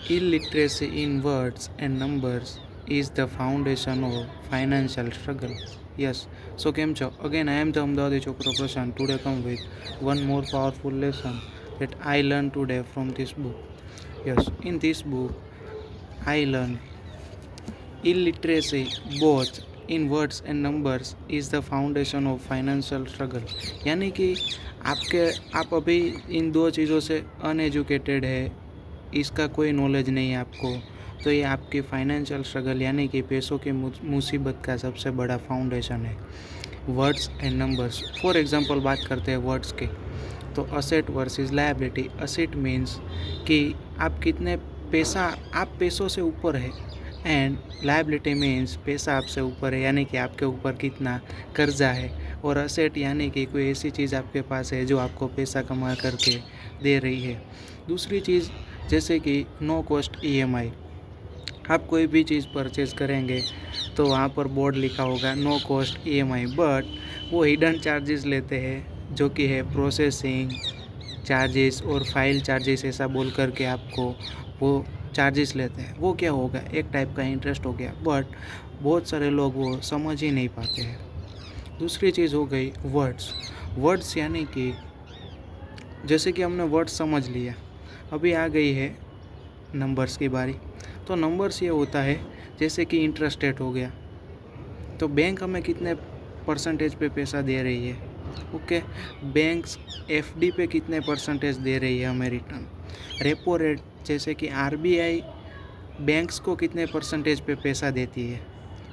Illiteracy in words and numbers is the foundation of financial struggle. Yes. So Kemcho, again I am the Ahmedabadi Chokro Prashant. Today come with one more powerful lesson that I learned today from this book. Yes, in this book I learned illiteracy both in words and numbers is the foundation of financial struggle. यानी कि आप अभी इन दो चीज़ों से uneducated है, इसका कोई नॉलेज नहीं है आपको, तो ये आपकी फाइनेंशियल स्ट्रगल यानी कि पैसों की मुसीबत का सबसे बड़ा फाउंडेशन है। Words and numbers, for example बात करते हैं वर्ड्स के, तो asset versus liability. Asset means कि आप कितने आप पैसों से ऊपर है, एंड लायबिलिटी मीन्स पैसा आपसे ऊपर है यानी कि आपके ऊपर कितना कर्जा है। और असेट यानी कि कोई ऐसी चीज़ आपके पास है जो आपको पैसा कमा करके दे रही है। दूसरी चीज़ जैसे कि नो कॉस्ट ईएमआई, आप कोई भी चीज़ परचेज करेंगे तो वहाँ पर बोर्ड लिखा होगा नो कॉस्ट ईएमआई, बट वो हिडन चार्जेस लेते हैं जो कि है प्रोसेसिंग चार्जेस और फाइल चार्जेस, ऐसा बोल करके आपको वो चार्जेस लेते हैं। वो क्या होगा, एक टाइप का इंटरेस्ट हो गया, बट बहुत सारे लोग वो समझ ही नहीं पाते हैं। दूसरी चीज़ हो गई वर्ड्स यानी कि जैसे कि हमने वर्ड्स समझ लिया, अभी आ गई है नंबर्स की बारी। तो नंबर्स ये होता है जैसे कि इंटरेस्ट रेट हो गया, तो बैंक हमें कितने परसेंटेज पे पैसा दे रही है, ओके। बैंक्स एफडी पे कितने परसेंटेज दे रही है हमें रिटर्न। रेपो रेट जैसे कि आरबीआई बैंक्स को कितने परसेंटेज पे पैसा देती है,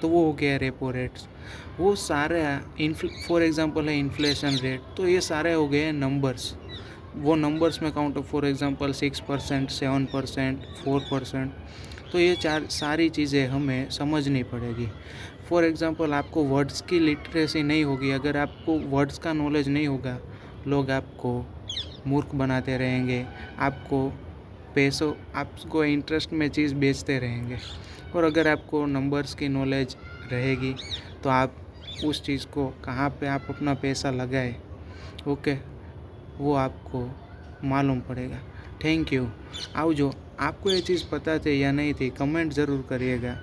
तो वो हो गया रेपो रेट्स। वो सारे फॉर एग्जांपल है इन्फ्लेशन रेट, तो ये सारे हो गए नंबर्स। वो नंबर्स में काउंट, फॉर एग्जांपल 6%, 7%, 4%। तो ये सारी चीज़ें हमें समझनी पड़ेगी। फॉर एग्जांपल आपको वर्ड्स की लिटरेसी नहीं होगी, अगर आपको वर्ड्स का नॉलेज नहीं होगा, लोग आपको मूर्ख बनाते रहेंगे, आपको इंटरेस्ट में चीज़ बेचते रहेंगे। और अगर आपको नंबर्स की नॉलेज रहेगी तो आप उस चीज़ को कहाँ पे आप अपना पैसा लगाए, ओके, वो आपको मालूम पड़ेगा। Thank you. जो आपको ये चीज़ पता थी या नहीं थी, कमेंट ज़रूर करिएगा।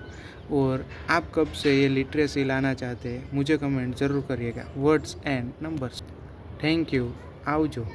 और आप कब से ये लिटरेसी लाना चाहते हैं मुझे कमेंट ज़रूर करिएगा, words and numbers. Thank you. जो